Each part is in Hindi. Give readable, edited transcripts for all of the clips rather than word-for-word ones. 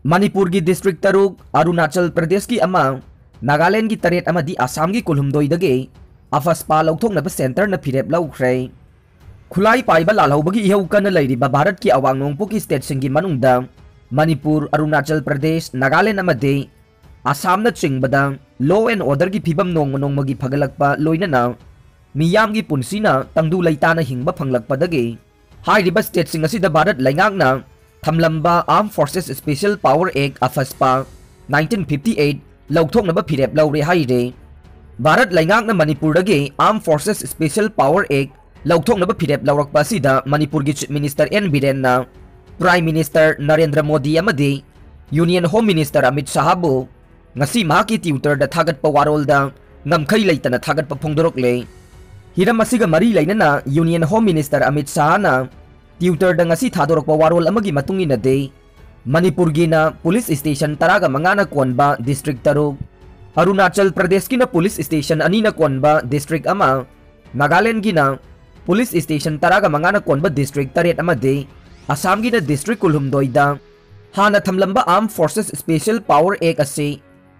मणिपुर की डिस्ट्रिक्ट तरुक, अरुणाचल प्रदेश की नागालैंड की तरेट असम की कुलहुमदोइदगे AFSPA लौथोकनब सेंटर न फिरेप लौख्रे खुलाई पाइब लालहौबगी इहौ कन लैरिबा भारत की अवांग नोंगपोकी स्टेट सिंगी मनुंगदा मणिपुर, अरुणाचल प्रदेश, नागालैंड अमदे असम न चिंगबदा लॉ एंड ऑर्डर की फिबम नोंग नोंगमगी फगलकपा लोइनना मियाम की पुनसीना तंगदु लैताना हिंगबा फंगलकपदगे हाइरिबा स्टेट सिंग असिदा भारत लैंगाकना थमलंबा armed forces special power act AFSPA 1958 लौथोकनब फिरेप लौरे हाइरे भारत लैंगाकना मणिपुर दगे armed forces special power act लौथोकनब फिरेप लौरकपा असिदा मणिपुर की चीफ मिनिस्टर एन बीरेनना प्राइम मिनिस्टर नरेंद्र मोदी अमदे यूनियन होम मिनिस्टर अमित शाहबु ngasi mahaki tutor da thagatpa warol da ngamkhai leitana thagatpa phongdorokle hiram asiga mari leinana union home minister Amit Shah na tutor da ngasi thadorokpa warol amagi matungina de manipur gi na police station taraga mangana konba district taru arunachal pradesh ki na police station ani na konba district ama nagaland gi na police station taraga mangana konba district taret ama de assam gi na district kulhumdoida hana thamlamba armed forces special power act ase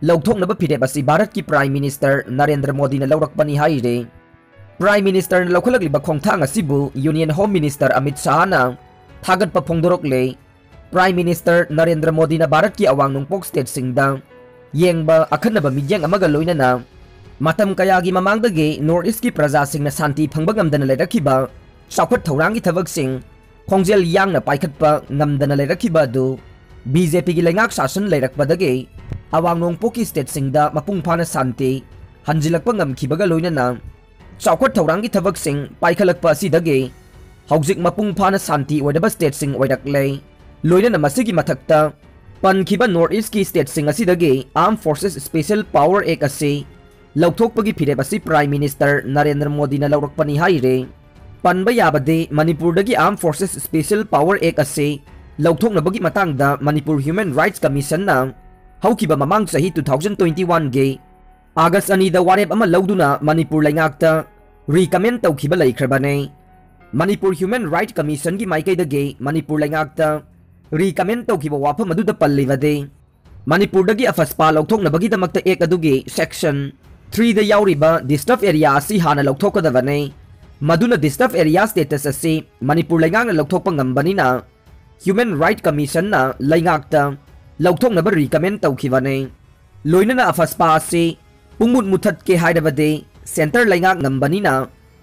लौथोकनब फिरेप असी भारत की प्राइम मिनिस्टर नरेंद्र मोदी ने लौरकपनी हाइरे प्राइम मिनिस्टर ने लौखलकलिबा खोंगथांग असिबु union home minister Amit Shah ना थागतपा फोंगदोरकले प्राइम मिनिस्टर नरेंद्र मोदी ने भारत की अवांग नोंगपोक स्टेट सिंगदा येंगबा अखनबा मिजेंग अमगा लोइनना मतम कयागी ममांगदगे नॉर्थ ईस्ट की प्रजा सिंगना शांति फंगबा ngमदना लेरखिबा चाखत थौरांगी थबक सिंग खोंगजेल यांगना पाइखतपा ngमदना लेरखिबा दु बीजेपी की लेंगाक शासन लेरकपदगे अवांग नोंगपोकी स्टेट सिंगदा मपुंग फाना शांति हंजिलकपा ngमखिबगा लोइनना चाखत थौरांगी थबक सिंग पाइखलकपा असिदगे हौजिक मपुंग फाना शांति ओइदबा स्टेट सिंग ओइरकले लोइनना मसिगी मथक्ता पनखिबा नॉर्थ ईस्ट की स्टेट सिंग असिदगे armed forces special power act असे लौथोकपगी फिरेप असी प्राइम मिनिस्टर नरेंद्र मोदी ने लौरकपनी हाइरे पनबा याबदे मणिपुरदगी आर्म फोर्सेस स्पेशल पावर एक्ट असे लौथोकनबगी मतंगदा मणिपुर ह्यूमन राइट्स कमीशन ना हौकिबा ममांग सही 2021 गे आगस्ट अनीदा वारेप अमा लौदुना मणिपुर लैंगाकता रिकमेंड तौखिबा लैख्रबने मणिपुर ह्यूमन राइट कमीशन की माइकैदगे मणिपुर लैंगाकता रिकमेंड तौखिबा वाफम अदुदा पल्लिबदे मणिपुरदगी AFSPA लौथोकनबगीदमक्ता एक अदुगे सेक्शन 3 दा यावरिबा डिस्टर्ब एरिया असि हाना लौथोकदबने मदुना डिस्टर्ब एरिया स्टेटस असि मणिपुर लैंगाकना लौथोकपा ngambaniना ह्यूमन राइट कमीशन ना लैंगाकता लौथोकनब रिकमेंड तौखिबने लोइनना AFSPA से पुंगमुत मुथत के हाइदबदे सेंटर लैंगाक ngambaniना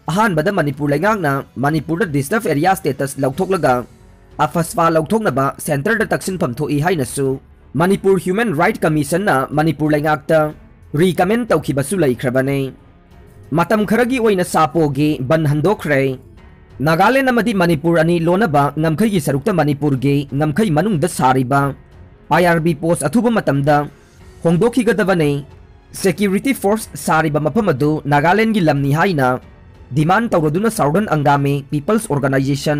अहानबदा मणिपुर लैंगाकना मणिपुर डिस्टर्ब एरिया स्टेटस लौथोकलगा AFSPA लौथोकनबा सेंटर द तक्सिनफम थोई हाइनसु मणिपुर ह्यूमन राइट कमीशन ना मणिपुर लैंगाकता रिकमेंड तौखिबसु लैख्रबने मतम खरगी ओइना सापोगे बन हंदोखरे नागालैंड अमदी मणिपुर अनि लोनबा ngमखै की सरुक्ता मणिपुर गे ngमखै मनुंगदा सारिबा IRB पोस्ट अथुबा मतमदा होंदोखिगदबने सिक्योरिटी फोर्स सारिबा मफमदु नागालैंड की लमनी हाइना डिमांड तौरदुना साउदर्न अंगामे पीपल्स ऑर्गेनाइजेशन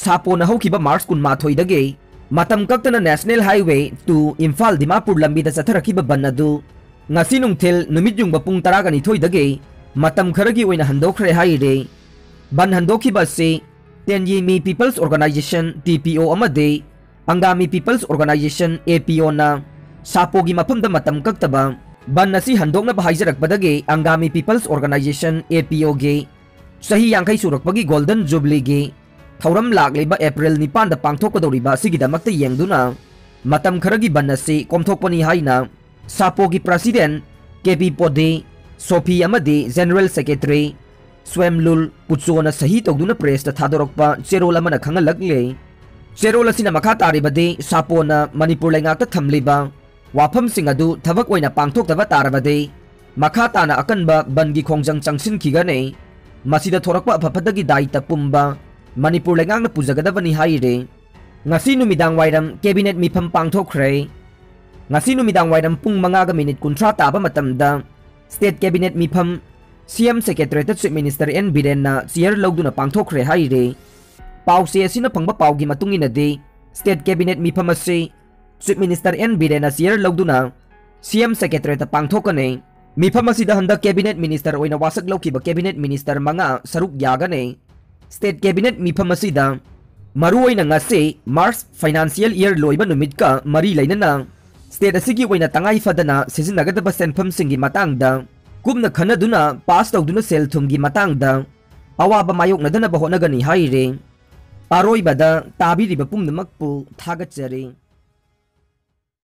सापो नहौखिबा मार्च 18 मतम कक्तना नेशनल हाईवे 2 इम्फाल दिमापुर लंबी दा चथरखिबा बनदु ngasi nungthil numit yung bapung 12 मतम खरगी ओइना हंदोखरे हाइरे बन हंदोखिबा से तेनयेमी पीपल्स ऑर्गेनाइजेशन TPO अमदे अंगामी पीपल्स ऑर्गेनाइजेशन APO ना सापोगी मफमदा मतम कक्तबा बन असी हंदोकनबा हाइजरकबदगे अंगामी पीपल्स ऑर्गेनाइजेशन APO गे सही यांखै सुरकपगी गोल्डन जुबली गे थौरम लागलेबा अप्रैल 9 दा पांगथोकदौरिबा सिगिदमक्ता येंगदुना मतम खरगी बन असी कोमथोकपनी हाइना सापोगी प्रेसिडेंट KP पोदे सोफी अमदे जनरल सेक्रेटरी स्वयंलुल पुचोना सही तौदुना प्रेस दा थादोरकपा चेरोल अमना खंगलकले चेरोल असिना मखा तारिबदे सापोना मणिपुर लैंगाकता थमलिबा वाफम सिंग अदु थबक ओइना पांगथोकतबा तारबदे मखा ताना अकनबा बनगी खोंजंग चंगसिनखिगने मसिदा थोरकपा अफफदगी दायित्व पुंबा मणिपुर लैंगाकना पुजगदबनी हाइरे ngasi numidang wairam cabinet mifam पांगथोखरे ngasi numidang wairam pung 5:30 ताबा मतमदा स्टेट कैबिनेट मिफम CM secretary chief minister N बीरेनना चेयर लौदुना पांगथोखरे हाइरे पाउसे असिना फंगबा पाउगी मतुंगिनदे स्टेट कैबिनेट मिफम असे चीफ मिनिस्टर एन बीरेनना चेयर लौदुना CM सेक्रेटरी ता पांगथोकने मिफम असिदा हंदा कैबिनेट मिनिस्टर ओइना वासक लौखिबा कैबिनेट मिनिस्टर 5 सरुक यागने state cabinet मिफम असिदा Maruoina ngase March Financial Year loiba numit ka mari lainana state asigi oina tangai fadana sizinnagadaba senpham singi matangda kumna khanaduna pass tawduna sel thumgi matangda awaba mayoknadana bahonagani haire aroibada tabiriba pumnamakpu thagachare.